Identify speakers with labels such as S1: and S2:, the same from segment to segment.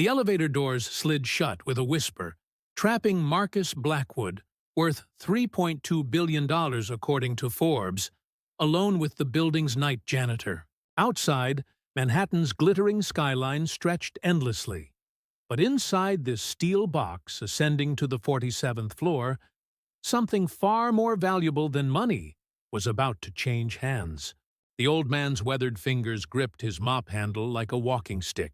S1: The elevator doors slid shut with a whisper, trapping Marcus Blackwood, worth $3.2 billion according to Forbes, alone with the building's night janitor. Outside, Manhattan's glittering skyline stretched endlessly. But inside this steel box ascending to the 47th floor, something far more valuable than money was about to change hands. The old man's weathered fingers gripped his mop handle like a walking stick,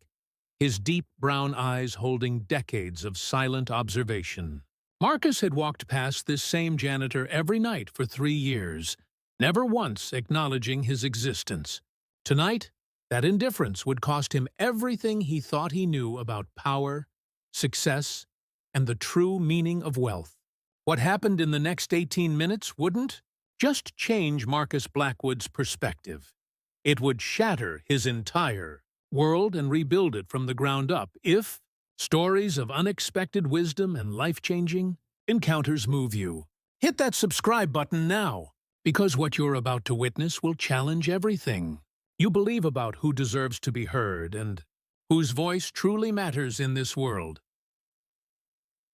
S1: his deep brown eyes holding decades of silent observation. Marcus had walked past this same janitor every night for 3 years, never once acknowledging his existence. Tonight, that indifference would cost him everything he thought he knew about power, success, and the true meaning of wealth. What happened in the next 18 minutes wouldn't just change Marcus Blackwood's perspective. It would shatter his entire world and rebuild it from the ground up if stories of unexpected wisdom and life-changing encounters move you. Hit that subscribe button now, because what you're about to witness will challenge everything you believe about who deserves to be heard and whose voice truly matters in this world.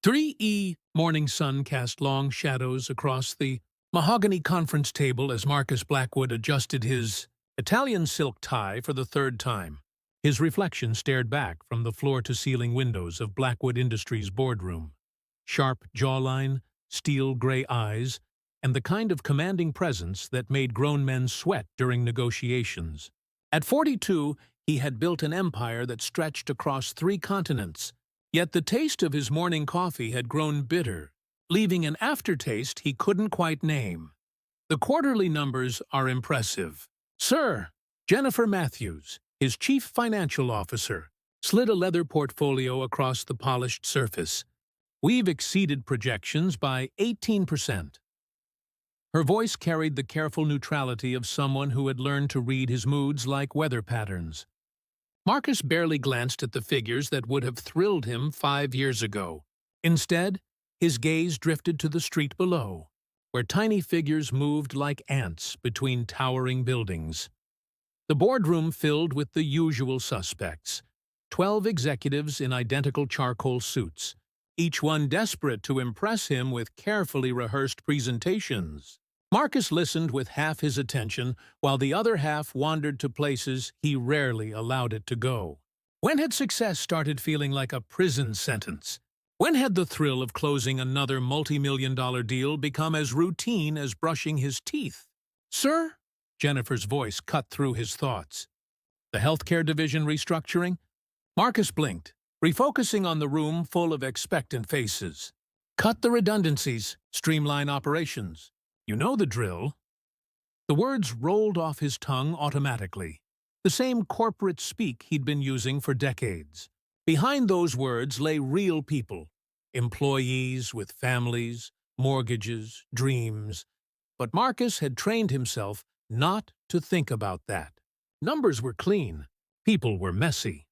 S1: 3E morning sun cast long shadows across the mahogany conference table as Marcus Blackwood adjusted his Italian silk tie for the 3rd time. His reflection stared back from the floor-to-ceiling windows of Blackwood Industries' boardroom. Sharp jawline, steel gray eyes, and the kind of commanding presence that made grown men sweat during negotiations. At 42, he had built an empire that stretched across 3 continents, yet the taste of his morning coffee had grown bitter, leaving an aftertaste he couldn't quite name. The quarterly numbers are impressive. Sir, Jennifer Matthews, his chief financial officer, slid a leather portfolio across the polished surface. We've exceeded projections by 18%. Her voice carried the careful neutrality of someone who had learned to read his moods like weather patterns. Marcus barely glanced at the figures that would have thrilled him 5 years ago. Instead, his gaze drifted to the street below, where tiny figures moved like ants between towering buildings. The boardroom filled with the usual suspects, 12 executives in identical charcoal suits, each one desperate to impress him with carefully rehearsed presentations. Marcus listened with half his attention, while the other half wandered to places he rarely allowed it to go. When had success started feeling like a prison sentence? When had the thrill of closing another multi-million-dollar deal become as routine as brushing his teeth? Sir? Jennifer's voice cut through his thoughts. The healthcare division restructuring? Marcus blinked, refocusing on the room full of expectant faces. Cut the redundancies, streamline operations. You know the drill. The words rolled off his tongue automatically, the same corporate speak he'd been using for decades. Behind those words lay real people, employees with families, mortgages, dreams. But Marcus had trained himself not to think about that. Numbers were clean, people were messy.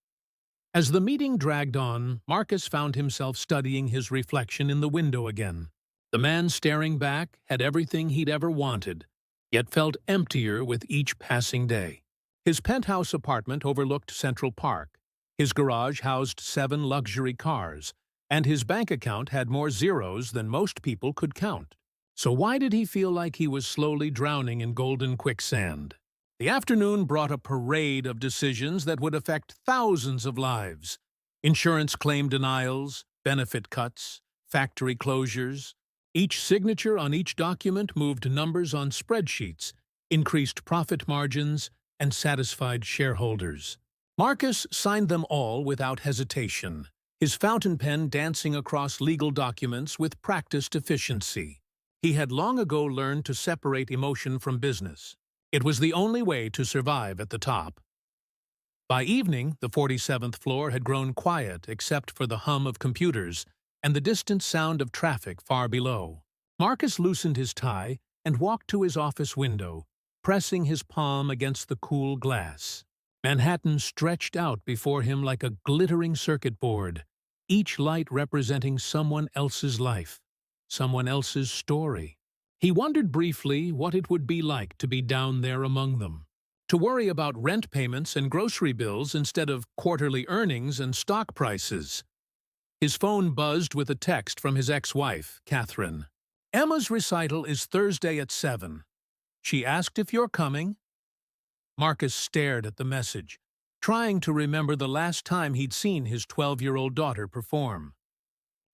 S1: As the meeting dragged on, Marcus found himself studying his reflection in the window again. The man staring back had everything he'd ever wanted, yet felt emptier with each passing day. His penthouse apartment overlooked Central Park. His garage housed 7 luxury cars, and his bank account had more zeros than most people could count. So why did he feel like he was slowly drowning in golden quicksand? The afternoon brought a parade of decisions that would affect thousands of lives. Insurance claim denials, benefit cuts, factory closures. Each signature on each document moved numbers on spreadsheets, increased profit margins, and satisfied shareholders. Marcus signed them all without hesitation, his fountain pen dancing across legal documents with practiced efficiency. He had long ago learned to separate emotion from business. It was the only way to survive at the top. By evening, the 47th floor had grown quiet except for the hum of computers and the distant sound of traffic far below. Marcus loosened his tie and walked to his office window, pressing his palm against the cool glass. Manhattan stretched out before him like a glittering circuit board, each light representing someone else's life, someone else's story. He wondered briefly what it would be like to be down there among them, to worry about rent payments and grocery bills instead of quarterly earnings and stock prices. His phone buzzed with a text from his ex-wife, Catherine. "Emma's recital is Thursday at 7. She asked if you're coming." Marcus stared at the message, trying to remember the last time he'd seen his 12-year-old daughter perform.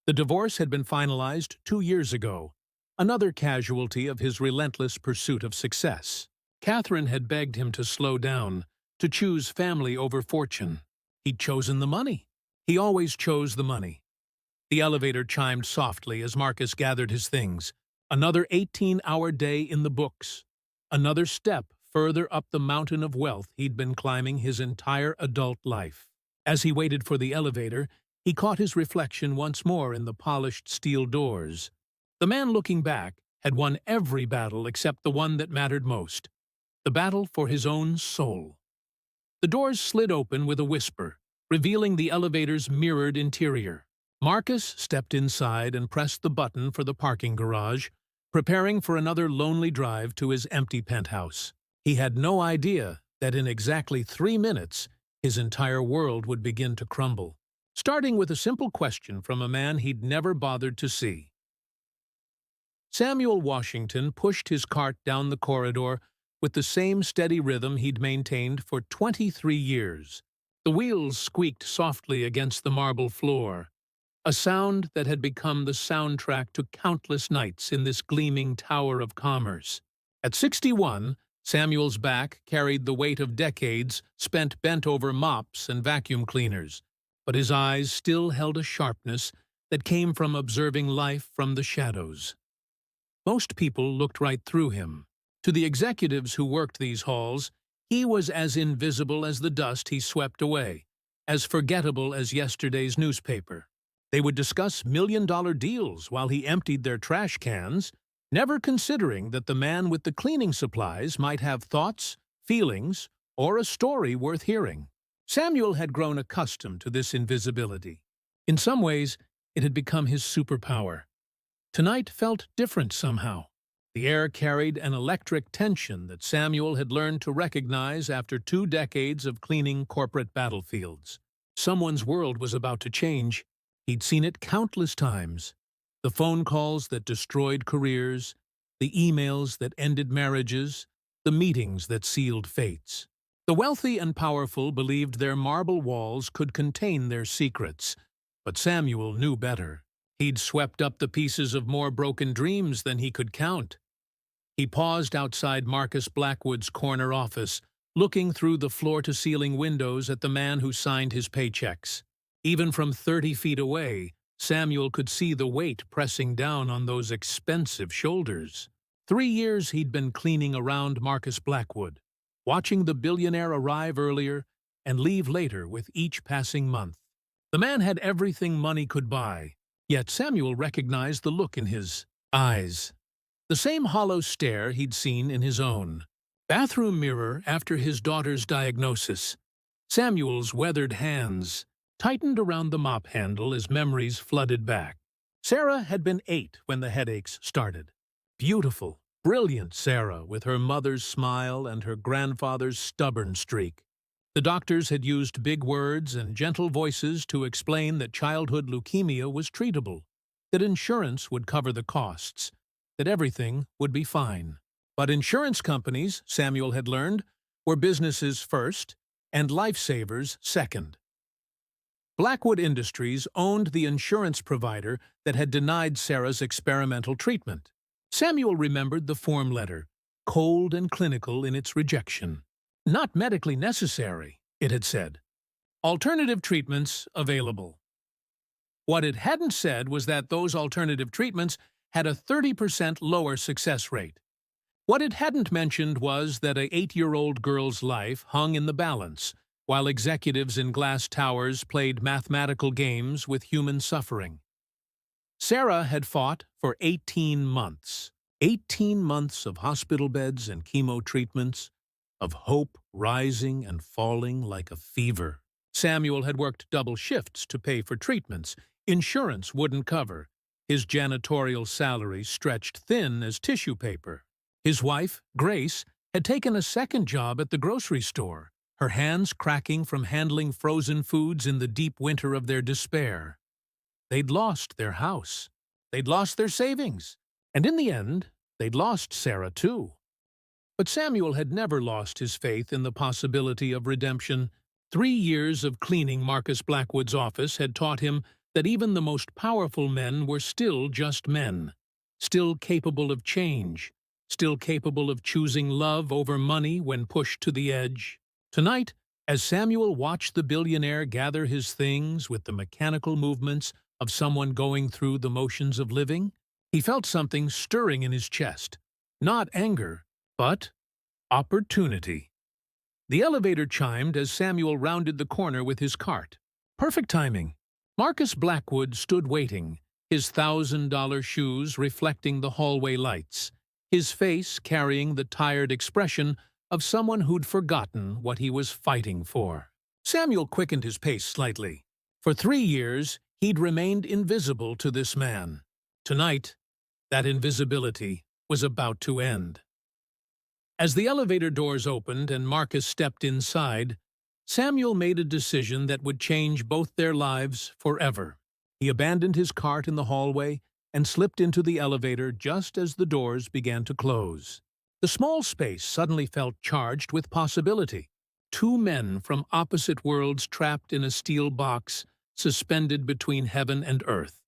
S1: The divorce had been finalized 2 years ago, another casualty of his relentless pursuit of success. Catherine had begged him to slow down, to choose family over fortune. He'd chosen the money. He always chose the money. The elevator chimed softly as Marcus gathered his things. Another 18-hour day in the books. Another step further up the mountain of wealth he'd been climbing his entire adult life. As he waited for the elevator, he caught his reflection once more in the polished steel doors. The man looking back had won every battle except the one that mattered most, the battle for his own soul. The doors slid open with a whisper, revealing the elevator's mirrored interior. Marcus stepped inside and pressed the button for the parking garage, preparing for another lonely drive to his empty penthouse. He had no idea that in exactly 3 minutes, his entire world would begin to crumble, starting with a simple question from a man he'd never bothered to see. Samuel Washington pushed his cart down the corridor with the same steady rhythm he'd maintained for 23 years. The wheels squeaked softly against the marble floor, a sound that had become the soundtrack to countless nights in this gleaming tower of commerce. At 61, Samuel's back carried the weight of decades spent bent over mops and vacuum cleaners, but his eyes still held a sharpness that came from observing life from the shadows. Most people looked right through him. To the executives who worked these halls, he was as invisible as the dust he swept away, as forgettable as yesterday's newspaper. They would discuss million-dollar deals while he emptied their trash cans, never considering that the man with the cleaning supplies might have thoughts, feelings, or a story worth hearing. Samuel had grown accustomed to this invisibility. In some ways, it had become his superpower. Tonight felt different somehow. The air carried an electric tension that Samuel had learned to recognize after 2 decades of cleaning corporate battlefields. Someone's world was about to change. He'd seen it countless times. The phone calls that destroyed careers, the emails that ended marriages, the meetings that sealed fates. The wealthy and powerful believed their marble walls could contain their secrets, but Samuel knew better. He'd swept up the pieces of more broken dreams than he could count. He paused outside Marcus Blackwood's corner office, looking through the floor-to-ceiling windows at the man who signed his paychecks. Even from 30 feet away, Samuel could see the weight pressing down on those expensive shoulders. 3 years he'd been cleaning around Marcus Blackwood, watching the billionaire arrive earlier and leave later with each passing month. The man had everything money could buy, yet Samuel recognized the look in his eyes. The same hollow stare he'd seen in his own bathroom mirror after his daughter's diagnosis. Samuel's weathered hands tightened around the mop handle as memories flooded back. Sarah had been 8 when the headaches started. Beautiful, brilliant Sarah with her mother's smile and her grandfather's stubborn streak. The doctors had used big words and gentle voices to explain that childhood leukemia was treatable, that insurance would cover the costs, that everything would be fine. But insurance companies, Samuel had learned, were businesses first and lifesavers second. Blackwood Industries owned the insurance provider that had denied Sarah's experimental treatment. Samuel remembered the form letter, cold and clinical in its rejection. Not medically necessary, it had said. Alternative treatments available. What it hadn't said was that those alternative treatments had a 30% lower success rate. What it hadn't mentioned was that an 8-year-old girl's life hung in the balance, while executives in glass towers played mathematical games with human suffering. Sarah had fought for 18 months. 18 months of hospital beds and chemo treatments, of hope rising and falling like a fever. Samuel had worked double shifts to pay for treatments. Insurance wouldn't cover. His janitorial salary stretched thin as tissue paper. His wife, Grace, had taken a second job at the grocery store, her hands cracking from handling frozen foods in the deep winter of their despair. They'd lost their house. They'd lost their savings. And in the end, they'd lost Sarah too. But Samuel had never lost his faith in the possibility of redemption. 3 years of cleaning Marcus Blackwood's office had taught him that even the most powerful men were still just men, still capable of change, still capable of choosing love over money when pushed to the edge. Tonight, as Samuel watched the billionaire gather his things with the mechanical movements of someone going through the motions of living, he felt something stirring in his chest. Not anger, but opportunity. The elevator chimed as Samuel rounded the corner with his cart. Perfect timing. Marcus Blackwood stood waiting, his $1,000 shoes reflecting the hallway lights, his face carrying the tired expression of someone who'd forgotten what he was fighting for. Samuel quickened his pace slightly. For 3 years, he'd remained invisible to this man. Tonight, that invisibility was about to end. As the elevator doors opened and Marcus stepped inside, Samuel made a decision that would change both their lives forever. He abandoned his cart in the hallway and slipped into the elevator just as the doors began to close. The small space suddenly felt charged with possibility. 2 men from opposite worlds trapped in a steel box, suspended between heaven and earth.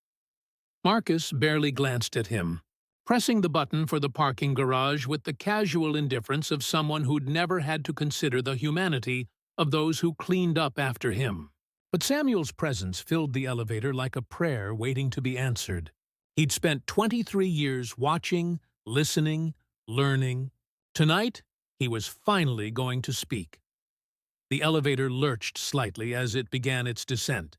S1: Marcus barely glanced at him, pressing the button for the parking garage with the casual indifference of someone who'd never had to consider the humanity of those who cleaned up after him. But Samuel's presence filled the elevator like a prayer waiting to be answered. He'd spent 23 years watching, listening, learning. Tonight, he was finally going to speak. The elevator lurched slightly as it began its descent,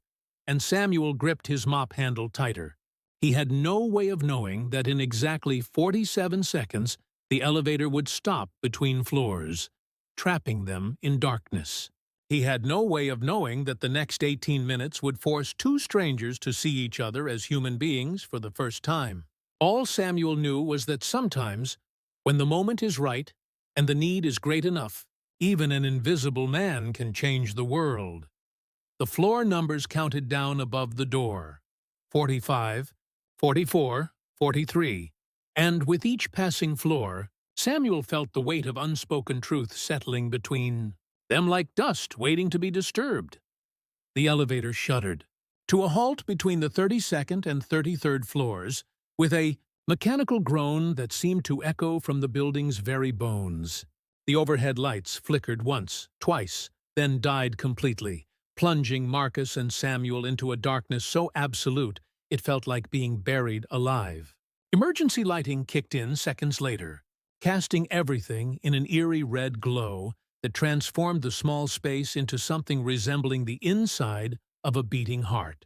S1: and Samuel gripped his mop handle tighter. He had no way of knowing that in exactly 47 seconds, the elevator would stop between floors, trapping them in darkness. He had no way of knowing that the next 18 minutes would force 2 strangers to see each other as human beings for the first time. All Samuel knew was that sometimes, when the moment is right and the need is great enough, even an invisible man can change the world. The floor numbers counted down above the door. 45, 44, 43. And with each passing floor, Samuel felt the weight of unspoken truth settling between them like dust waiting to be disturbed. The elevator shuddered to a halt between the 32nd and 33rd floors, with a mechanical groan that seemed to echo from the building's very bones. The overhead lights flickered once, twice, then died completely, plunging Marcus and Samuel into a darkness so absolute it felt like being buried alive. Emergency lighting kicked in seconds later, casting everything in an eerie red glow that transformed the small space into something resembling the inside of a beating heart.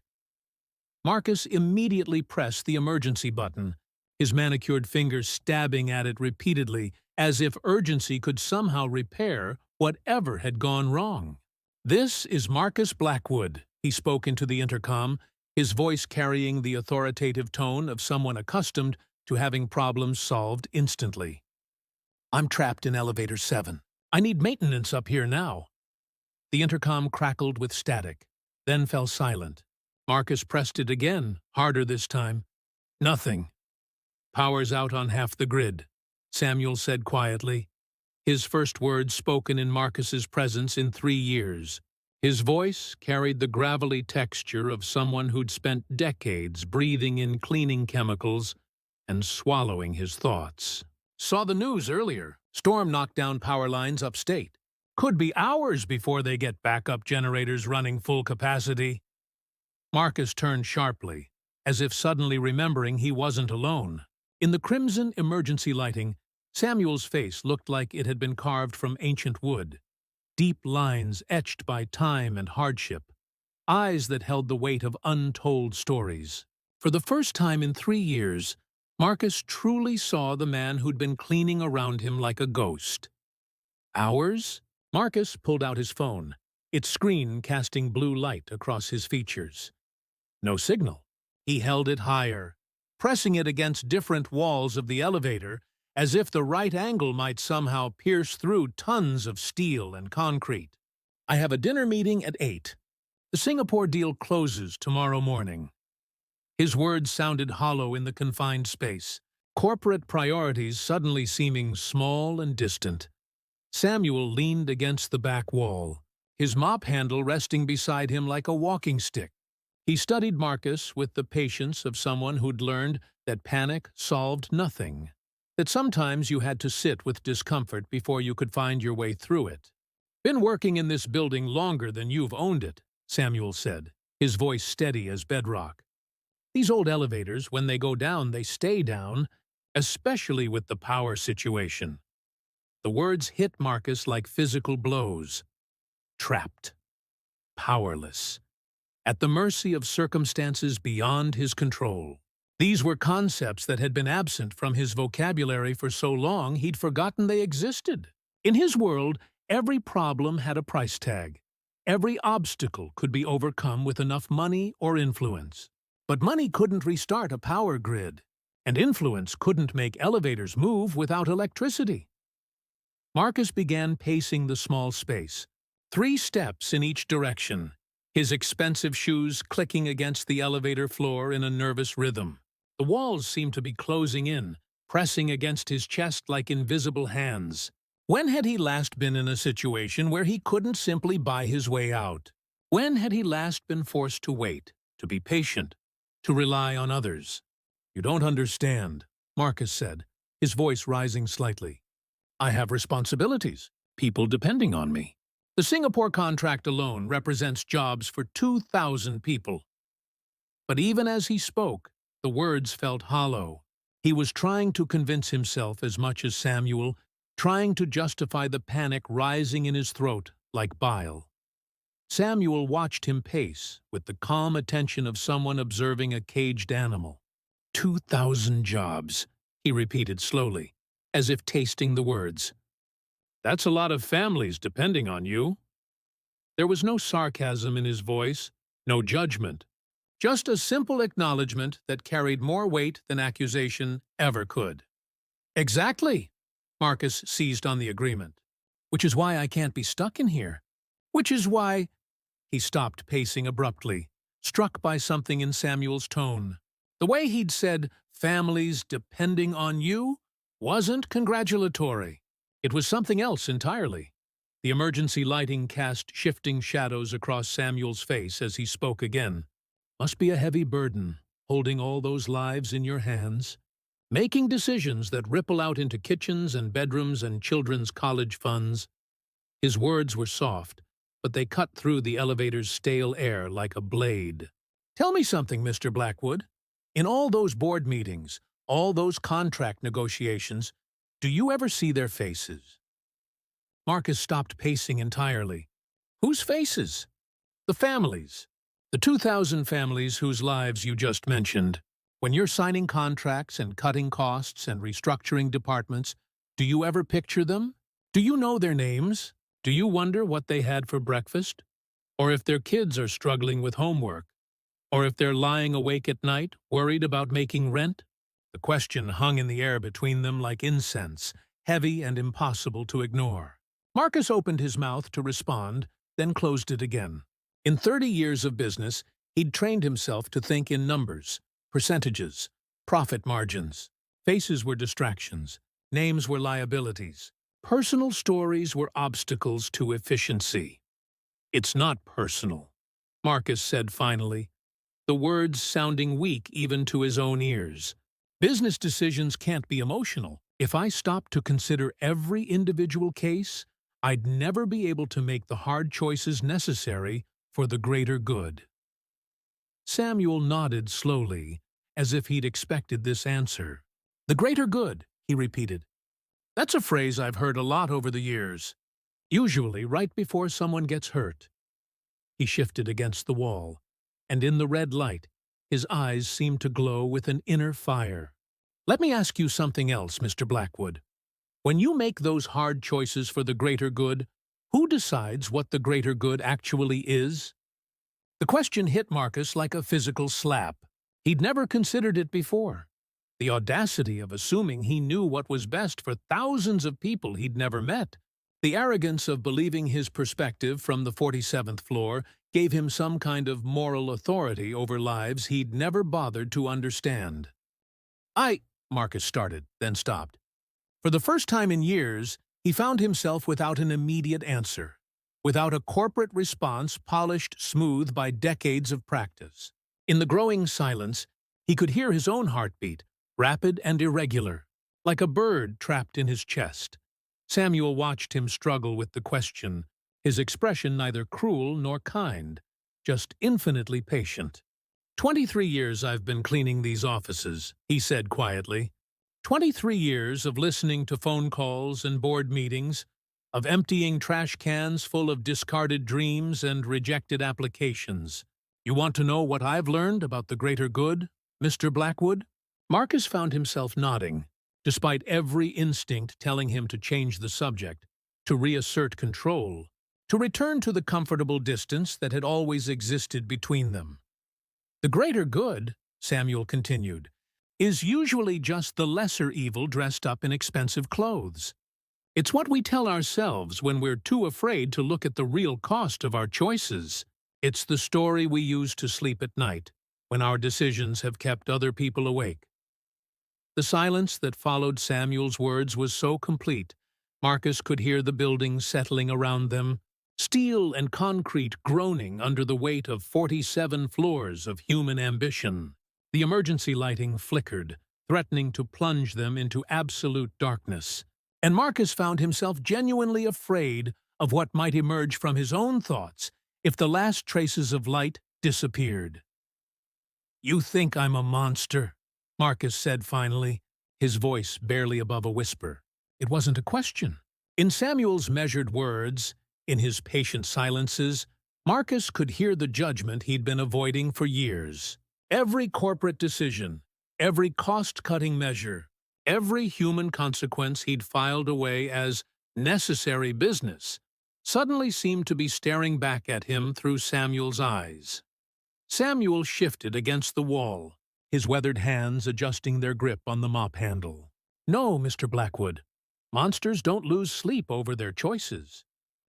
S1: Marcus immediately pressed the emergency button, his manicured fingers stabbing at it repeatedly, as if urgency could somehow repair whatever had gone wrong. "This is Marcus Blackwood," he spoke into the intercom, his voice carrying the authoritative tone of someone accustomed to having problems solved instantly. "I'm trapped in elevator 7. I need maintenance up here now." The intercom crackled with static, then fell silent. Marcus pressed it again, harder this time. "Nothing. Power's out on half the grid," Samuel said quietly, his first words spoken in Marcus's presence in 3 years. His voice carried the gravelly texture of someone who'd spent decades breathing in cleaning chemicals and swallowing his thoughts. "Saw the news earlier. Storm knocked down power lines upstate. Could be hours before they get backup generators running full capacity." Marcus turned sharply, as if suddenly remembering he wasn't alone. In the crimson emergency lighting, Samuel's face looked like it had been carved from ancient wood. Deep lines etched by time and hardship, eyes that held the weight of untold stories. For the first time in 3 years, Marcus truly saw the man who'd been cleaning around him like a ghost. "Hours?" Marcus pulled out his phone, its screen casting blue light across his features. No signal. He held it higher, pressing it against different walls of the elevator as if the right angle might somehow pierce through tons of steel and concrete. I have a dinner meeting at 8. The Singapore deal closes tomorrow morning. His words sounded hollow in the confined space, corporate priorities suddenly seeming small and distant. Samuel leaned against the back wall, his mop handle resting beside him like a walking stick. He studied Marcus with the patience of someone who'd learned that panic solved nothing, that sometimes you had to sit with discomfort before you could find your way through it. "Been working in this building longer than you've owned it," Samuel said, his voice steady as bedrock. "These old elevators, when they go down, they stay down, especially with the power situation." The words hit Marcus like physical blows. Trapped. Powerless. At the mercy of circumstances beyond his control. These were concepts that had been absent from his vocabulary for so long he'd forgotten they existed. In his world, every problem had a price tag. Every obstacle could be overcome with enough money or influence. But money couldn't restart a power grid, and influence couldn't make elevators move without electricity. Marcus began pacing the small space, 3 steps in each direction, his expensive shoes clicking against the elevator floor in a nervous rhythm. The walls seemed to be closing in, pressing against his chest like invisible hands. When had he last been in a situation where he couldn't simply buy his way out? When had he last been forced to wait, to be patient, to rely on others? "You don't understand," Marcus said, his voice rising slightly. "I have responsibilities, people depending on me. The Singapore contract alone represents jobs for 2,000 people." But even as he spoke, the words felt hollow. He was trying to convince himself as much as Samuel, trying to justify the panic rising in his throat like bile. Samuel watched him pace with the calm attention of someone observing a caged animal. 2,000 jobs, he repeated slowly, as if tasting the words. "That's a lot of families depending on you." There was no sarcasm in his voice, no judgment, just a simple acknowledgement that carried more weight than accusation ever could. "Exactly," Marcus seized on the agreement. "Which is why I can't be stuck in here. Which is why—" He stopped pacing abruptly, struck by something in Samuel's tone. The way he'd said, "families depending on you," wasn't congratulatory. It was something else entirely. The emergency lighting cast shifting shadows across Samuel's face as he spoke again. "Must be a heavy burden, holding all those lives in your hands, making decisions that ripple out into kitchens and bedrooms and children's college funds." His words were soft, but they cut through the elevator's stale air like a blade. "Tell me something, Mr. Blackwood. In all those board meetings, all those contract negotiations, do you ever see their faces?" Marcus stopped pacing entirely. "Whose faces?" "The families. The 2,000 families whose lives you just mentioned. When you're signing contracts and cutting costs and restructuring departments, do you ever picture them? Do you know their names? Do you wonder what they had for breakfast? Or if their kids are struggling with homework? Or if they're lying awake at night, worried about making rent?" The question hung in the air between them like incense, heavy and impossible to ignore. Marcus opened his mouth to respond, then closed it again. In 30 years of business, he'd trained himself to think in numbers, percentages, profit margins. Faces were distractions. Names were liabilities. Personal stories were obstacles to efficiency. "It's not personal," Marcus said finally, the words sounding weak even to his own ears. "Business decisions can't be emotional. If I stopped to consider every individual case, I'd never be able to make the hard choices necessary for the greater good." Samuel nodded slowly, as if he'd expected this answer. "The greater good," he repeated. "That's a phrase I've heard a lot over the years. Usually right before someone gets hurt." He shifted against the wall, and in the red light, his eyes seemed to glow with an inner fire. "Let me ask you something else, Mr. Blackwood. When you make those hard choices for the greater good, who decides what the greater good actually is?" The question hit Marcus like a physical slap. He'd never considered it before. The audacity of assuming he knew what was best for thousands of people he'd never met. The arrogance of believing his perspective from the 47th floor gave him some kind of moral authority over lives he'd never bothered to understand. Marcus started, then stopped. For the first time in years, he found himself without an immediate answer, without a corporate response polished smooth by decades of practice. In the growing silence, he could hear his own heartbeat, rapid and irregular, like a bird trapped in his chest. Samuel watched him struggle with the question, his expression neither cruel nor kind, just infinitely patient. 23 years I've been cleaning these offices, he said quietly. 23 years of listening to phone calls and board meetings, of emptying trash cans full of discarded dreams and rejected applications. You want to know what I've learned about the greater good, Mr. Blackwood? Marcus found himself nodding, despite every instinct telling him to change the subject, to reassert control, to return to the comfortable distance that had always existed between them. The greater good, Samuel continued, is usually just the lesser evil dressed up in expensive clothes. It's what we tell ourselves when we're too afraid to look at the real cost of our choices. It's the story we use to sleep at night, when our decisions have kept other people awake. The silence that followed Samuel's words was so complete, Marcus could hear the buildings settling around them, steel and concrete groaning under the weight of 47 floors of human ambition. The emergency lighting flickered, threatening to plunge them into absolute darkness. And Marcus found himself genuinely afraid of what might emerge from his own thoughts if the last traces of light disappeared. "You think I'm a monster," Marcus said finally, his voice barely above a whisper. It wasn't a question. In Samuel's measured words, in his patient silences, Marcus could hear the judgment he'd been avoiding for years. Every corporate decision, every cost-cutting measure, every human consequence he'd filed away as necessary business suddenly seemed to be staring back at him through Samuel's eyes. Samuel shifted against the wall, his weathered hands adjusting their grip on the mop handle. "No, Mr. Blackwood. Monsters don't lose sleep over their choices.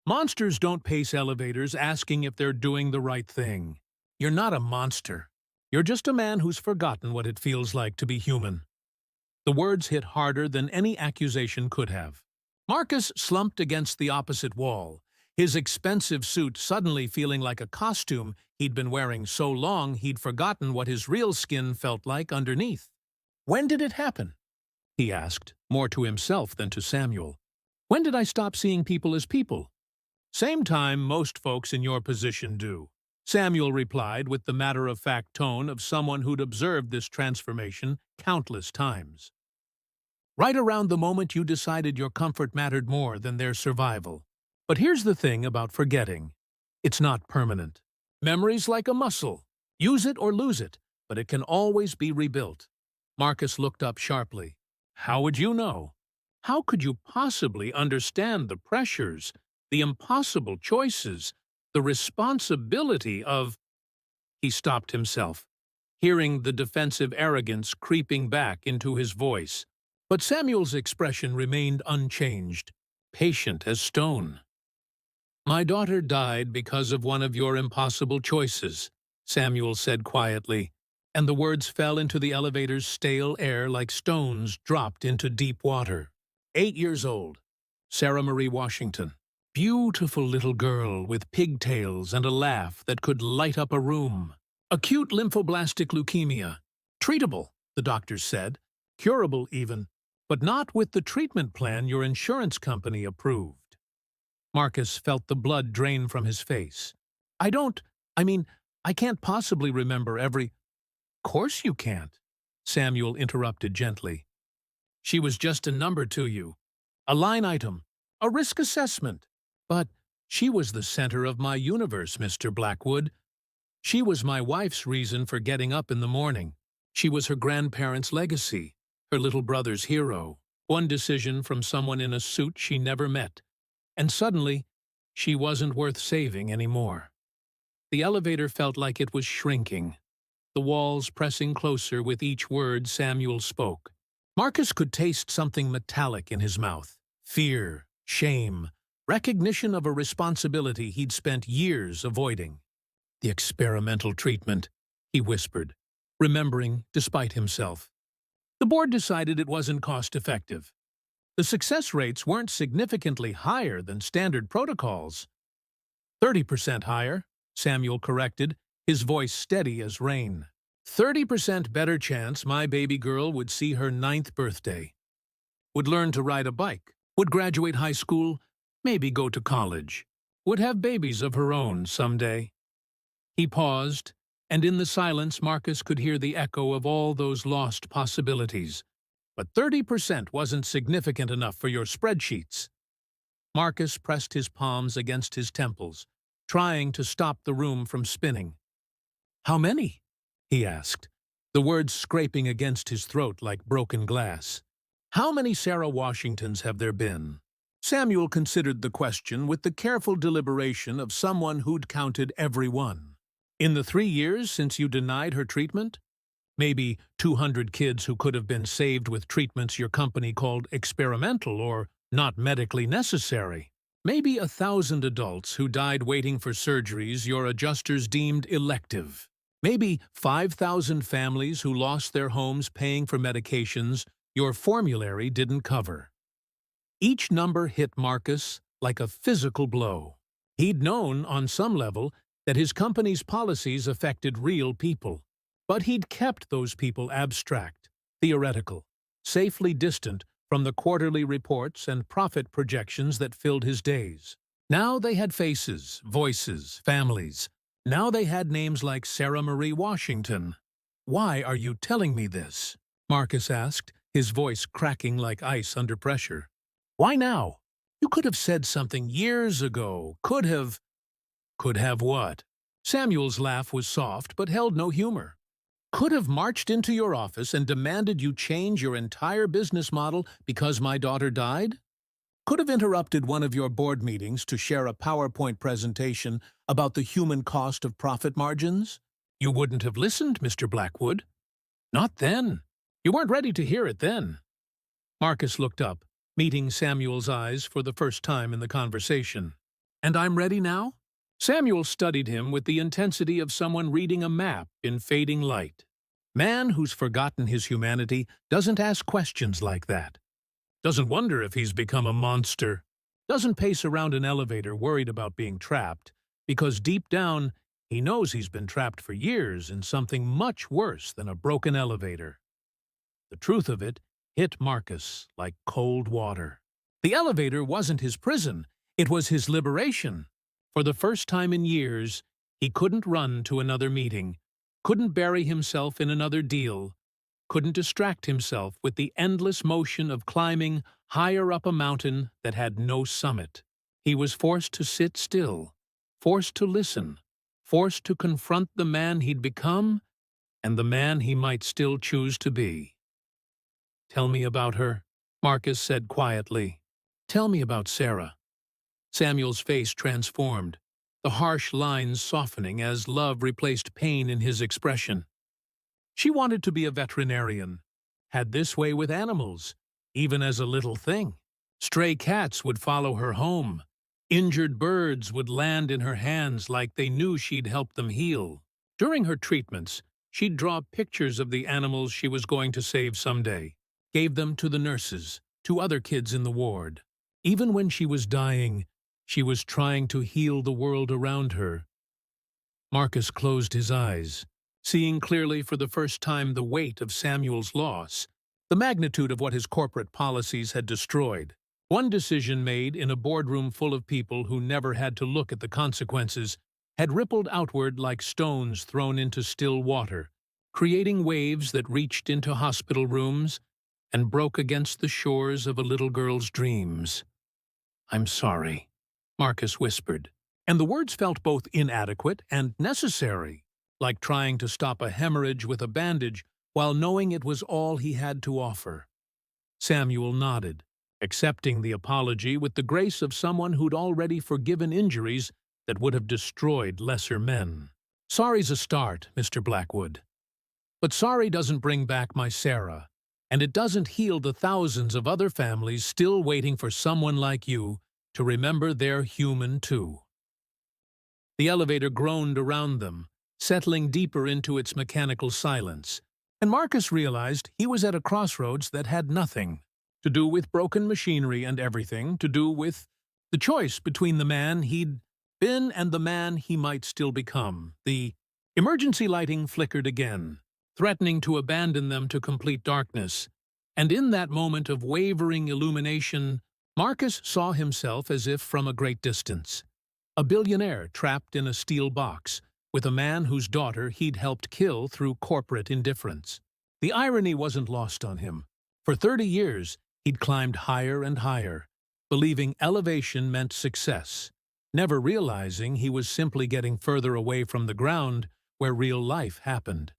S1: Monsters don't pace elevators asking if they're doing the right thing. You're not a monster. You're just a man who's forgotten what it feels like to be human." The words hit harder than any accusation could have. Marcus slumped against the opposite wall, his expensive suit suddenly feeling like a costume he'd been wearing so long he'd forgotten what his real skin felt like underneath. "When did it happen?" he asked, more to himself than to Samuel. "When did I stop seeing people as people?" "Same time most folks in your position do," Samuel replied with the matter-of-fact tone of someone who'd observed this transformation countless times. "Right around the moment you decided your comfort mattered more than their survival. But here's the thing about forgetting. It's not permanent. Memory's like a muscle. Use it or lose it, but it can always be rebuilt." Marcus looked up sharply. "How would you know? How could you possibly understand the pressures, the impossible choices, the responsibility of—" He stopped himself, hearing the defensive arrogance creeping back into his voice. But Samuel's expression remained unchanged, patient as stone. "My daughter died because of one of your impossible choices," Samuel said quietly, and the words fell into the elevator's stale air like stones dropped into deep water. 8 years old, Sarah Marie Washington. Beautiful little girl with pigtails and a laugh that could light up a room. Acute lymphoblastic leukemia. Treatable, the doctors said. Curable even, but not with the treatment plan your insurance company approved. Marcus felt the blood drain from his face. I can't possibly remember every—" "Course you can't," Samuel interrupted gently. "She was just a number to you, a line item, a risk assessment. But she was the center of my universe, Mr. Blackwood. She was my wife's reason for getting up in the morning. She was her grandparents' legacy, her little brother's hero. One decision from someone in a suit she never met. And suddenly, she wasn't worth saving anymore." The elevator felt like it was shrinking. the walls pressing closer with each word Samuel spoke. Marcus could taste something metallic in his mouth. Fear, shame, recognition of a responsibility he'd spent years avoiding. The experimental treatment, he whispered, remembering despite himself. The board decided it wasn't cost-effective. The success rates weren't significantly higher than standard protocols. 30% higher, Samuel corrected, his voice steady as rain. 30% better chance my baby girl would see her 9th birthday. Would learn to ride a bike. Would graduate high school. Maybe go to college. Would have babies of her own someday. He paused, and in the silence Marcus could hear the echo of all those lost possibilities. But 30% wasn't significant enough for your spreadsheets. Marcus pressed his palms against his temples, trying to stop the room from spinning. "How many?" he asked, the words scraping against his throat like broken glass. "How many Sarah Washingtons have there been?" Samuel considered the question with the careful deliberation of someone who'd counted every one. "In the 3 years since you denied her treatment? Maybe 200 kids who could have been saved with treatments your company called experimental or not medically necessary. Maybe 1,000 adults who died waiting for surgeries your adjusters deemed elective. Maybe 5,000 families who lost their homes paying for medications your formulary didn't cover." Each number hit Marcus like a physical blow. He'd known, on some level, that his company's policies affected real people. But he'd kept those people abstract, theoretical, safely distant from the quarterly reports and profit projections that filled his days. Now they had faces, voices, families. Now they had names like Sarah Marie Washington. "Why are you telling me this?" Marcus asked, his voice cracking like ice under pressure. "Why now? You could have said something years ago. Could have what?" Samuel's laugh was soft but held no humor. "Could have marched into your office and demanded you change your entire business model because my daughter died? Could have interrupted one of your board meetings to share a PowerPoint presentation about the human cost of profit margins? You wouldn't have listened, Mr. Blackwood. Not then. You weren't ready to hear it then." Marcus looked up, meeting Samuel's eyes for the first time in the conversation. "And I'm ready now?" Samuel studied him with the intensity of someone reading a map in fading light. Man who's forgotten his humanity doesn't ask questions like that. Doesn't wonder if he's become a monster. Doesn't pace around an elevator worried about being trapped, because deep down, he knows he's been trapped for years in something much worse than a broken elevator. The truth of it hit Marcus like cold water. The elevator wasn't his prison, it was his liberation. For the first time in years, he couldn't run to another meeting, couldn't bury himself in another deal, couldn't distract himself with the endless motion of climbing higher up a mountain that had no summit. He was forced to sit still, forced to listen, forced to confront the man he'd become and the man he might still choose to be. "Tell me about her," Marcus said quietly. "Tell me about Sarah." Samuel's face transformed, the harsh lines softening as love replaced pain in his expression. She wanted to be a veterinarian, had this way with animals, even as a little thing. Stray cats would follow her home. Injured birds would land in her hands like they knew she'd help them heal. During her treatments, she'd draw pictures of the animals she was going to save someday, gave them to the nurses, to other kids in the ward. Even when she was dying, she was trying to heal the world around her. Marcus closed his eyes, seeing clearly for the first time the weight of Samuel's loss, the magnitude of what his corporate policies had destroyed. One decision made in a boardroom full of people who never had to look at the consequences had rippled outward like stones thrown into still water, creating waves that reached into hospital rooms and broke against the shores of a little girl's dreams. "I'm sorry," Marcus whispered, and the words felt both inadequate and necessary, like trying to stop a hemorrhage with a bandage while knowing it was all he had to offer. Samuel nodded, accepting the apology with the grace of someone who'd already forgiven injuries that would have destroyed lesser men. "Sorry's a start, Mr. Blackwood. But sorry doesn't bring back my Sarah, and it doesn't heal the thousands of other families still waiting for someone like you to remember they're human too." The elevator groaned around them, settling deeper into its mechanical silence, and Marcus realized he was at a crossroads that had nothing to do with broken machinery and everything to do with the choice between the man he'd been and the man he might still become. The emergency lighting flickered again, threatening to abandon them to complete darkness, and in that moment of wavering illumination, Marcus saw himself as if from a great distance. A billionaire trapped in a steel box, with a man whose daughter he'd helped kill through corporate indifference. The irony wasn't lost on him. For 30 years, he'd climbed higher and higher, believing elevation meant success, never realizing he was simply getting further away from the ground where real life happened.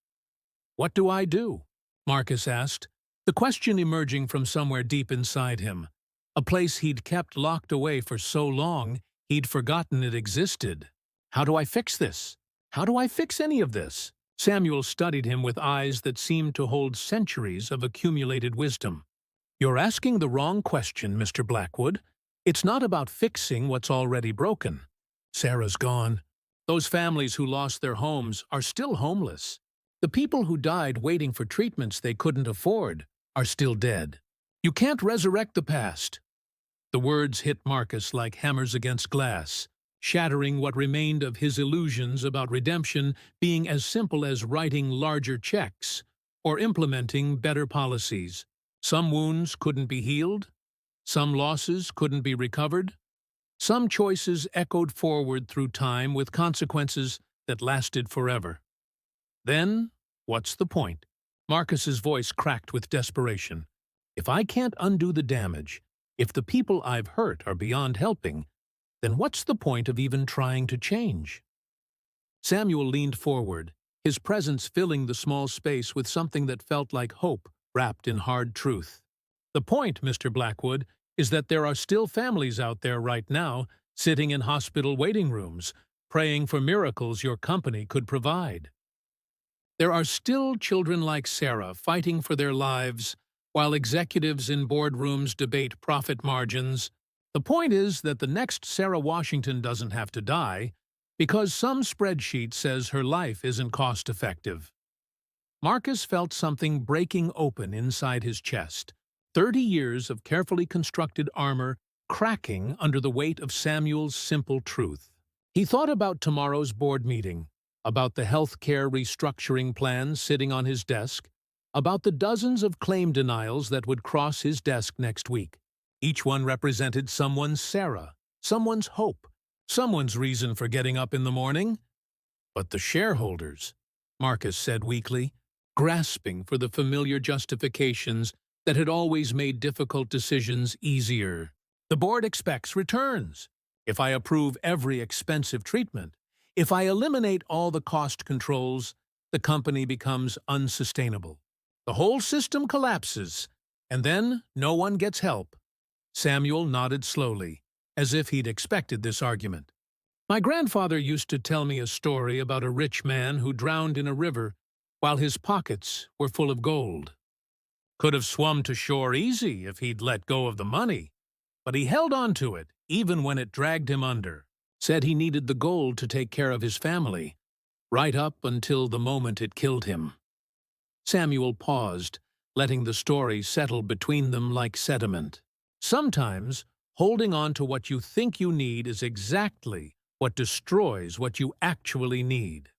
S1: "What do I do?" Marcus asked, the question emerging from somewhere deep inside him, a place he'd kept locked away for so long he'd forgotten it existed. "How do I fix this? How do I fix any of this?" Samuel studied him with eyes that seemed to hold centuries of accumulated wisdom. "You're asking the wrong question, Mr. Blackwood. It's not about fixing what's already broken. Sarah's gone. Those families who lost their homes are still homeless. The people who died waiting for treatments they couldn't afford are still dead. You can't resurrect the past." The words hit Marcus like hammers against glass, shattering what remained of his illusions about redemption being as simple as writing larger checks or implementing better policies. Some wounds couldn't be healed. Some losses couldn't be recovered. Some choices echoed forward through time with consequences that lasted forever. Then, what's the point? Marcus's voice cracked with desperation. If I can't undo the damage, if the people I've hurt are beyond helping, then what's the point of even trying to change? Samuel leaned forward, his presence filling the small space with something that felt like hope wrapped in hard truth. "The point, Mr. Blackwood, is that there are still families out there right now, sitting in hospital waiting rooms, praying for miracles your company could provide. There are still children like Sarah fighting for their lives, while executives in boardrooms debate profit margins. The point is that the next Sarah Washington doesn't have to die because some spreadsheet says her life isn't cost-effective." Marcus felt something breaking open inside his chest, 30 years of carefully constructed armor cracking under the weight of Samuel's simple truth. He thought about tomorrow's board meeting, about the healthcare restructuring plan sitting on his desk, about the dozens of claim denials that would cross his desk next week. Each one represented someone's Sarah, someone's hope, someone's reason for getting up in the morning. "But the shareholders," Marcus said weakly, grasping for the familiar justifications that had always made difficult decisions easier. "The board expects returns. If I approve every expensive treatment, if I eliminate all the cost controls, the company becomes unsustainable. The whole system collapses, and then no one gets help." Samuel nodded slowly, as if he'd expected this argument. "My grandfather used to tell me a story about a rich man who drowned in a river while his pockets were full of gold. Could have swum to shore easy if he'd let go of the money, but he held on to it even when it dragged him under. Said he needed the gold to take care of his family, right up until the moment it killed him." Samuel paused, letting the story settle between them like sediment. Sometimes, holding on to what you think you need is exactly what destroys what you actually need.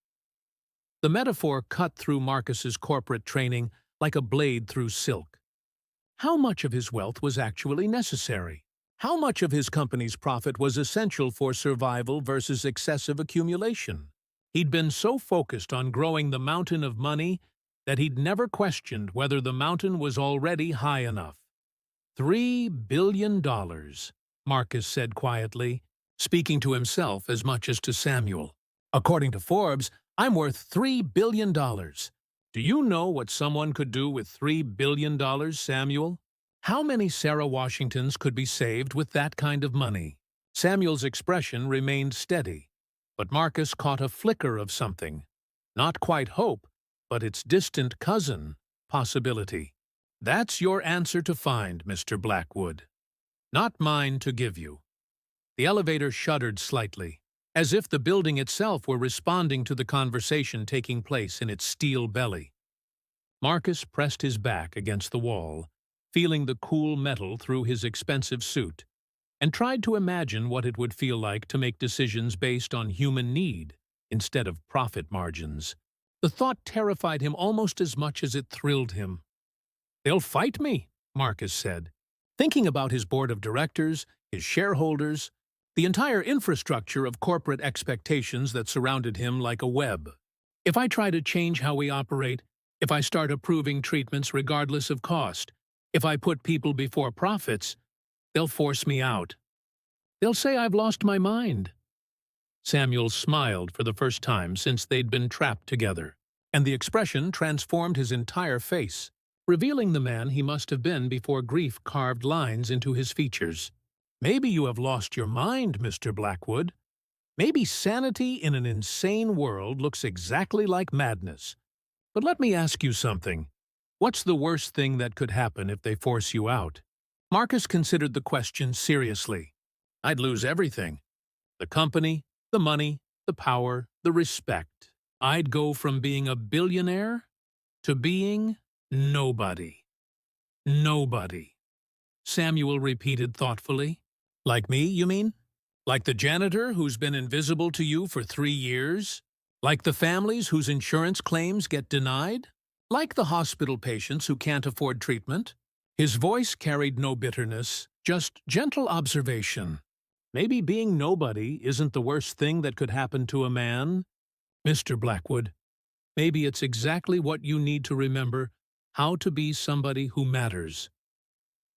S1: The metaphor cut through Marcus's corporate training like a blade through silk. How much of his wealth was actually necessary? How much of his company's profit was essential for survival versus excessive accumulation? He'd been so focused on growing the mountain of money that he'd never questioned whether the mountain was already high enough. $3 billion, Marcus said quietly, speaking to himself as much as to Samuel. "According to Forbes, I'm worth $3 billion. Do you know what someone could do with $3 billion, Samuel? How many Sarah Washingtons could be saved with that kind of money?" Samuel's expression remained steady, but Marcus caught a flicker of something. Not quite hope, but its distant cousin, possibility. That's your answer to find, Mr. Blackwood. Not mine to give you. The elevator shuddered slightly, as if the building itself were responding to the conversation taking place in its steel belly. Marcus pressed his back against the wall, feeling the cool metal through his expensive suit, and tried to imagine what it would feel like to make decisions based on human need instead of profit margins. The thought terrified him almost as much as it thrilled him. "They'll fight me," Marcus said, thinking about his board of directors, his shareholders, the entire infrastructure of corporate expectations that surrounded him like a web. "If I try to change how we operate, if I start approving treatments regardless of cost, if I put people before profits, they'll force me out. They'll say I've lost my mind." Samuel smiled for the first time since they'd been trapped together, and the expression transformed his entire face, revealing the man he must have been before grief carved lines into his features. "Maybe you have lost your mind, Mr. Blackwood. Maybe sanity in an insane world looks exactly like madness. But let me ask you something. What's the worst thing that could happen if they force you out?" Marcus considered the question seriously. "I'd lose everything. The company, the money, the power, the respect. I'd go from being a billionaire to being nobody." "Nobody," Samuel repeated thoughtfully. "Like me, you mean? Like the janitor who's been invisible to you for 3 years? Like the families whose insurance claims get denied? Like the hospital patients who can't afford treatment?" His voice carried no bitterness, just gentle observation. "Maybe being nobody isn't the worst thing that could happen to a man, Mr. Blackwood. Maybe it's exactly what you need to remember, how to be somebody who matters."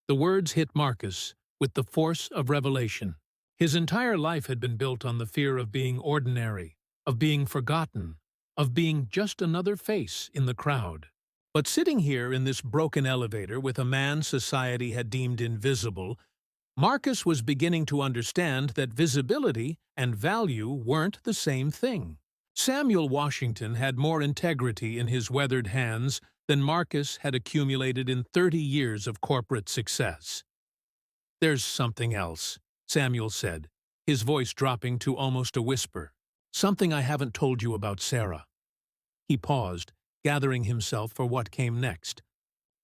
S1: The words hit Marcus with the force of revelation. His entire life had been built on the fear of being ordinary, of being forgotten, of being just another face in the crowd. But sitting here in this broken elevator with a man society had deemed invisible, Marcus was beginning to understand that visibility and value weren't the same thing. Samuel Washington had more integrity in his weathered hands than Marcus had accumulated in 30 years of corporate success. "There's something else," Samuel said, his voice dropping to almost a whisper. "Something I haven't told you about Sarah." He paused, gathering himself for what came next.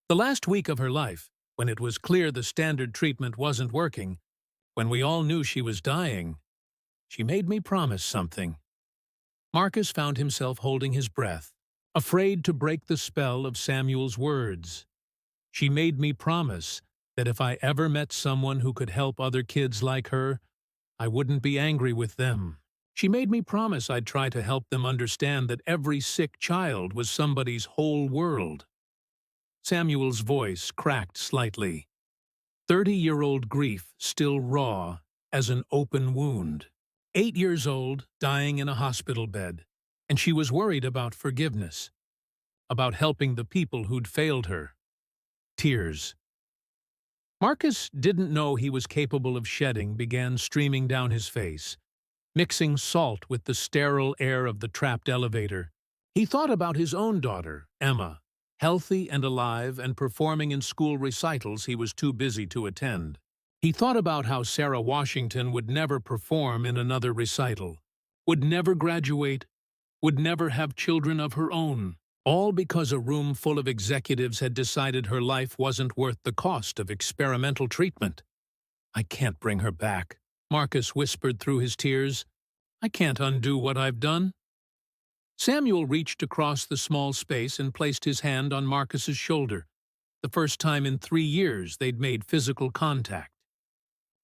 S1: "The last week of her life, when it was clear the standard treatment wasn't working, when we all knew she was dying, she made me promise something." Marcus found himself holding his breath, afraid to break the spell of Samuel's words. "She made me promise that if I ever met someone who could help other kids like her, I wouldn't be angry with them. She made me promise I'd try to help them understand that every sick child was somebody's whole world." Samuel's voice cracked slightly. 30-year-old grief still raw as an open wound. 8 years old, dying in a hospital bed, and she was worried about forgiveness, about helping the people who'd failed her. Tears. Marcus didn't know he was capable of shedding began streaming down his face, mixing salt with the sterile air of the trapped elevator. He thought about his own daughter, Emma, healthy and alive and performing in school recitals he was too busy to attend. He thought about how Sarah Washington would never perform in another recital, would never graduate, would never have children of her own, all because a room full of executives had decided her life wasn't worth the cost of experimental treatment. "I can't bring her back," Marcus whispered through his tears. "I can't undo what I've done." Samuel reached across the small space and placed his hand on Marcus's shoulder, the first time in 3 years they'd made physical contact.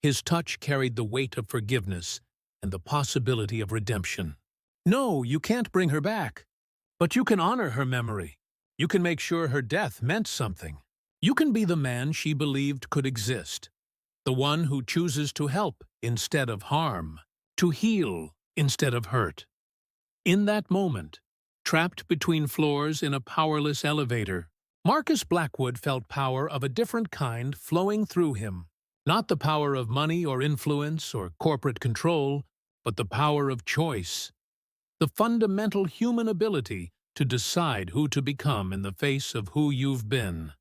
S1: His touch carried the weight of forgiveness and the possibility of redemption. "No, you can't bring her back. But you can honor her memory. You can make sure her death meant something. You can be the man she believed could exist, the one who chooses to help instead of harm, to heal instead of hurt." In that moment, trapped between floors in a powerless elevator, Marcus Blackwood felt power of a different kind flowing through him. Not the power of money or influence or corporate control, but the power of choice. The fundamental human ability to decide who to become in the face of who you've been.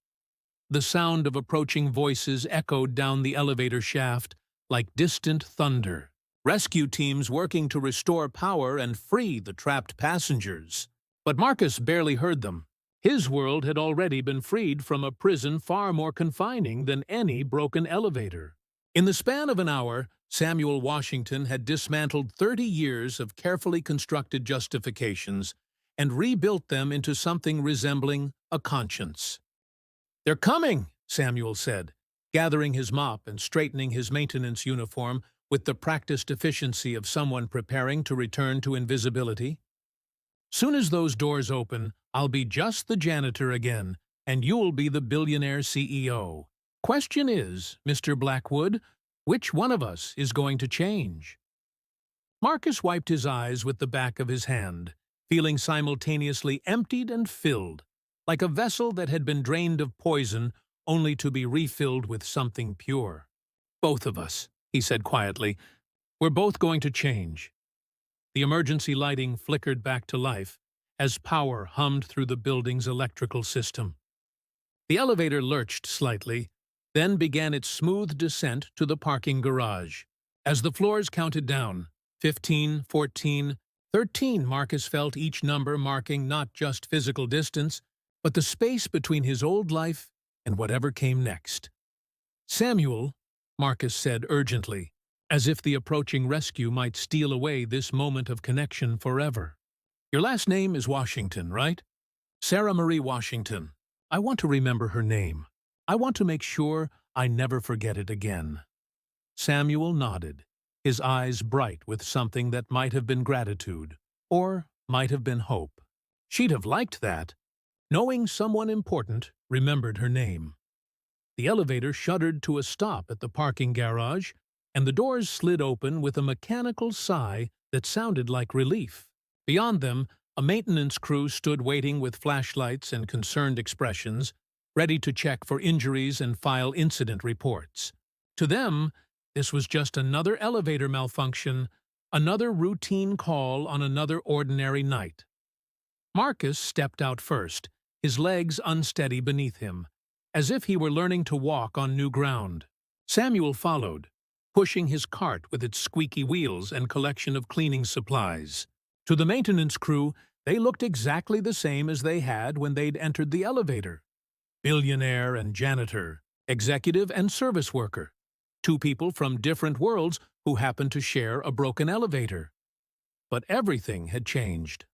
S1: The sound of approaching voices echoed down the elevator shaft like distant thunder. Rescue teams working to restore power and free the trapped passengers. But Marcus barely heard them. His world had already been freed from a prison far more confining than any broken elevator. In the span of an hour, Samuel Washington had dismantled 30 years of carefully constructed justifications and rebuilt them into something resembling a conscience. "They're coming," Samuel said, gathering his mop and straightening his maintenance uniform with the practiced efficiency of someone preparing to return to invisibility. "Soon as those doors open, I'll be just the janitor again, and you'll be the billionaire CEO. Question is, Mr. Blackwood, which one of us is going to change?" Marcus wiped his eyes with the back of his hand, feeling simultaneously emptied and filled, like a vessel that had been drained of poison only to be refilled with something pure. "Both of us," he said quietly. "We're both going to change." The emergency lighting flickered back to life as power hummed through the building's electrical system. The elevator lurched slightly, then began its smooth descent to the parking garage. As the floors counted down, 15, 14, 13, Marcus felt each number marking not just physical distance, but the space between his old life and whatever came next. "Samuel," Marcus said urgently, as if the approaching rescue might steal away this moment of connection forever. "Your last name is Washington, right? Sarah Marie Washington. I want to remember her name. I want to make sure I never forget it again." Samuel nodded, his eyes bright with something that might have been gratitude, or might have been hope. She'd have liked that, knowing someone important remembered her name. The elevator shuddered to a stop at the parking garage, and the doors slid open with a mechanical sigh that sounded like relief. Beyond them, a maintenance crew stood waiting with flashlights and concerned expressions, ready to check for injuries and file incident reports. To them, this was just another elevator malfunction, another routine call on another ordinary night. Marcus stepped out first, his legs unsteady beneath him, as if he were learning to walk on new ground. Samuel followed, pushing his cart with its squeaky wheels and collection of cleaning supplies. To the maintenance crew, they looked exactly the same as they had when they'd entered the elevator. Billionaire and janitor, executive and service worker. Two people from different worlds who happened to share a broken elevator. But everything had changed.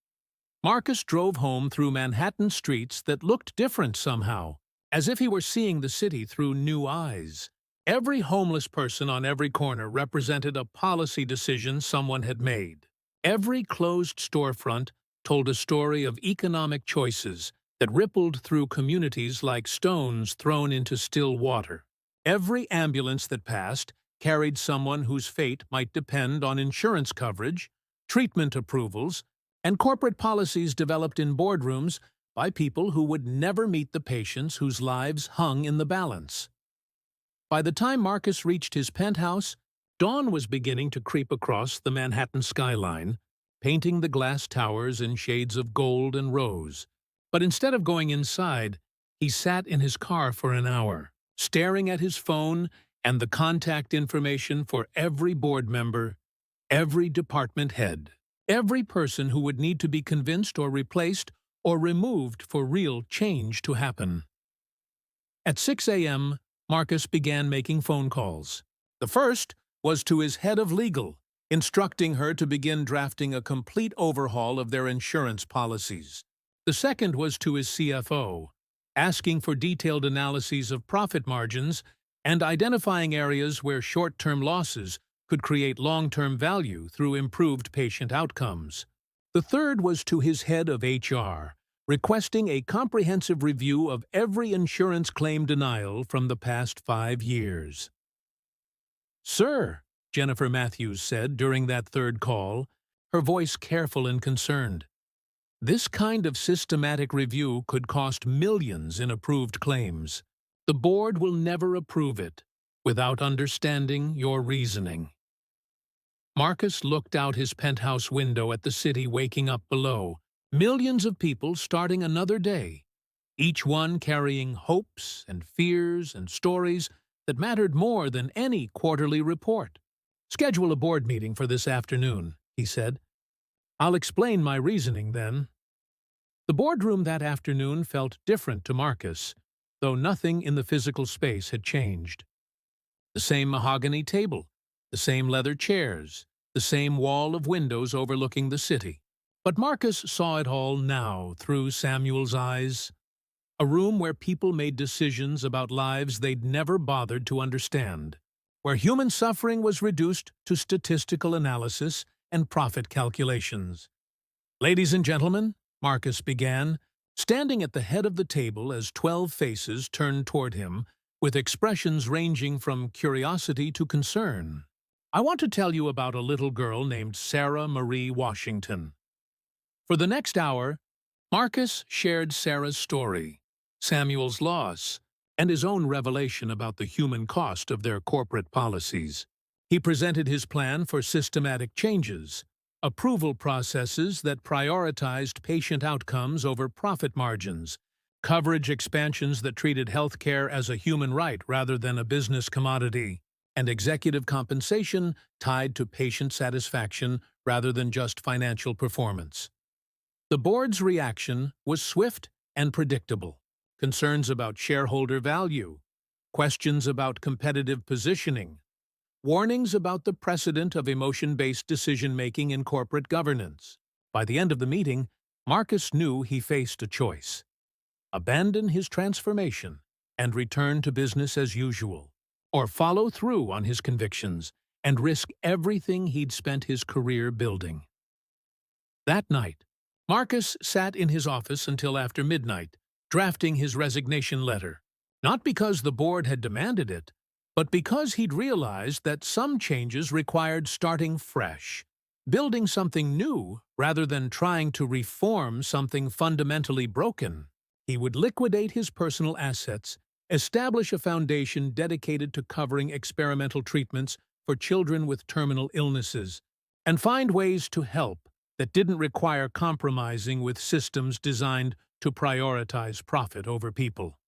S1: Marcus drove home through Manhattan streets that looked different somehow, as if he were seeing the city through new eyes. Every homeless person on every corner represented a policy decision someone had made. Every closed storefront told a story of economic choices that rippled through communities like stones thrown into still water. Every ambulance that passed carried someone whose fate might depend on insurance coverage, treatment approvals, and corporate policies developed in boardrooms by people who would never meet the patients whose lives hung in the balance. By the time Marcus reached his penthouse, dawn was beginning to creep across the Manhattan skyline, painting the glass towers in shades of gold and rose. But instead of going inside, he sat in his car for an hour, staring at his phone and the contact information for every board member, every department head, every person who would need to be convinced or replaced or removed for real change to happen. At 6 a.m., Marcus began making phone calls. The first was to his head of legal, instructing her to begin drafting a complete overhaul of their insurance policies. The second was to his CFO, asking for detailed analyses of profit margins and identifying areas where short-term losses could create long-term value through improved patient outcomes. The third was to his head of HR, requesting a comprehensive review of every insurance claim denial from the past 5 years. "Sir," Jennifer Matthews said during that third call, her voice careful and concerned, "this kind of systematic review could cost millions in approved claims. The board will never approve it without understanding your reasoning." Marcus looked out his penthouse window at the city waking up below, Millions of people starting another day, each one carrying hopes and fears and stories that mattered more than any quarterly report. "Schedule a board meeting for this afternoon," he said. "I'll explain my reasoning then." The boardroom that afternoon felt different to Marcus, though nothing in the physical space had changed. The same mahogany table, the same leather chairs, the same wall of windows overlooking the city. But Marcus saw it all now through Samuel's eyes. A room where people made decisions about lives they'd never bothered to understand, where human suffering was reduced to statistical analysis and profit calculations. "Ladies and gentlemen," Marcus began, standing at the head of the table as 12 faces turned toward him, with expressions ranging from curiosity to concern. "I want to tell you about a little girl named Sarah Marie Washington." For the next hour, Marcus shared Sarah's story, Samuel's loss, and his own revelation about the human cost of their corporate policies. He presented his plan for systematic changes, approval processes that prioritized patient outcomes over profit margins, coverage expansions that treated healthcare as a human right rather than a business commodity, and executive compensation tied to patient satisfaction rather than just financial performance. The board's reaction was swift and predictable. Concerns about shareholder value, questions about competitive positioning, warnings about the precedent of emotion-based decision-making in corporate governance. By the end of the meeting, Marcus knew he faced a choice: abandon his transformation and return to business as usual, or follow through on his convictions and risk everything he'd spent his career building. That night, Marcus sat in his office until after midnight, drafting his resignation letter, not because the board had demanded it, but because he'd realized that some changes required starting fresh, building something new rather than trying to reform something fundamentally broken. He would liquidate his personal assets, establish a foundation dedicated to covering experimental treatments for children with terminal illnesses, and find ways to help that didn't require compromising with systems designed to prioritize profit over people.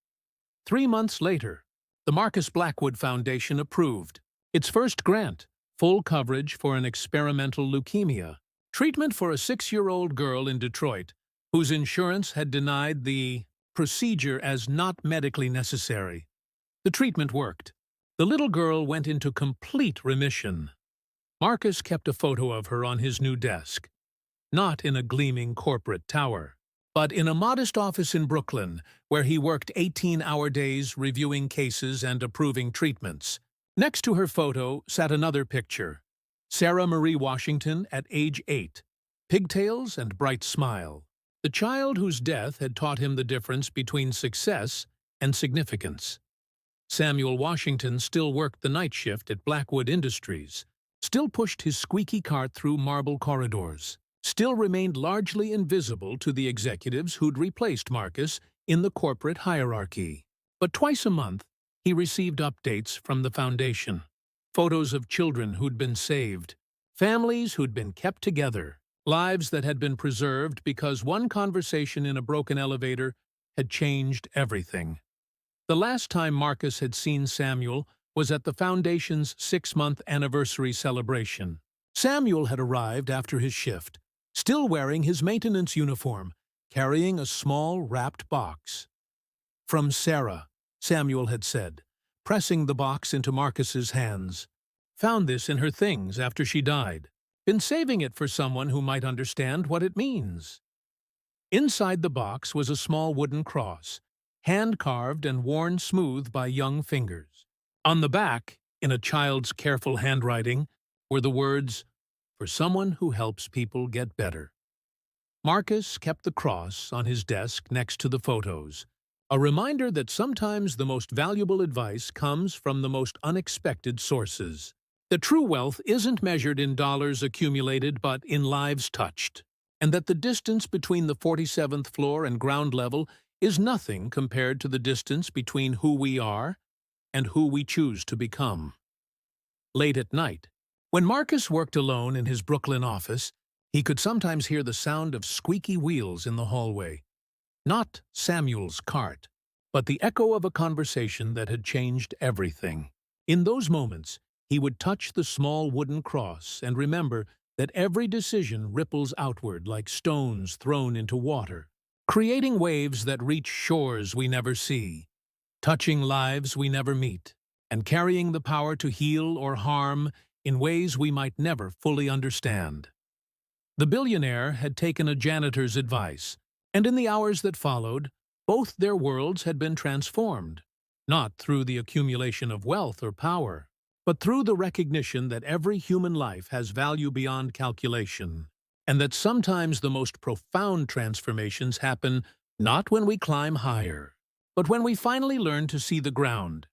S1: 3 months later, the Marcus Blackwood Foundation approved its first grant, full coverage for an experimental leukemia, treatment for a 6-year-old girl in Detroit whose insurance had denied the procedure as not medically necessary. The treatment worked. The little girl went into complete remission. Marcus kept a photo of her on his new desk, not in a gleaming corporate tower, but in a modest office in Brooklyn where he worked 18-hour days reviewing cases and approving treatments. Next to her photo sat another picture: Sarah Marie Washington at age 8, pigtails and bright smile, the child whose death had taught him the difference between success and significance. Samuel Washington still worked the night shift at Blackwood Industries, still pushed his squeaky cart through marble corridors, still remained largely invisible to the executives who'd replaced Marcus in the corporate hierarchy. But twice a month, he received updates from the foundation: photos of children who'd been saved, families who'd been kept together, lives that had been preserved because one conversation in a broken elevator had changed everything. The last time Marcus had seen Samuel was at the foundation's 6-month anniversary celebration. Samuel had arrived after his shift, still wearing his maintenance uniform, carrying a small wrapped box. "From Sarah," Samuel had said, pressing the box into Marcus's hands. "Found this in her things after she died. Been saving it for someone who might understand what it means." Inside the box was a small wooden cross, hand-carved and worn smooth by young fingers. On the back, in a child's careful handwriting, were the words, "For someone who helps people get better." Marcus kept the cross on his desk next to the photos, a reminder that sometimes the most valuable advice comes from the most unexpected sources. That true wealth isn't measured in dollars accumulated but in lives touched, and that the distance between the 47th floor and ground level is nothing compared to the distance between who we are and who we choose to become. Late at night, when Marcus worked alone in his Brooklyn office, He could sometimes hear the sound of squeaky wheels in the hallway. Not Samuel's cart, but the echo of a conversation that had changed everything. In those moments, he would touch the small wooden cross and remember that every decision ripples outward like stones thrown into water, creating waves that reach shores we never see, touching lives we never meet, and carrying the power to heal or harm in ways we might never fully understand. The billionaire had taken a janitor's advice, and in the hours that followed, both their worlds had been transformed, not through the accumulation of wealth or power, but through the recognition that every human life has value beyond calculation, and that sometimes the most profound transformations happen not when we climb higher, but when we finally learn to see the ground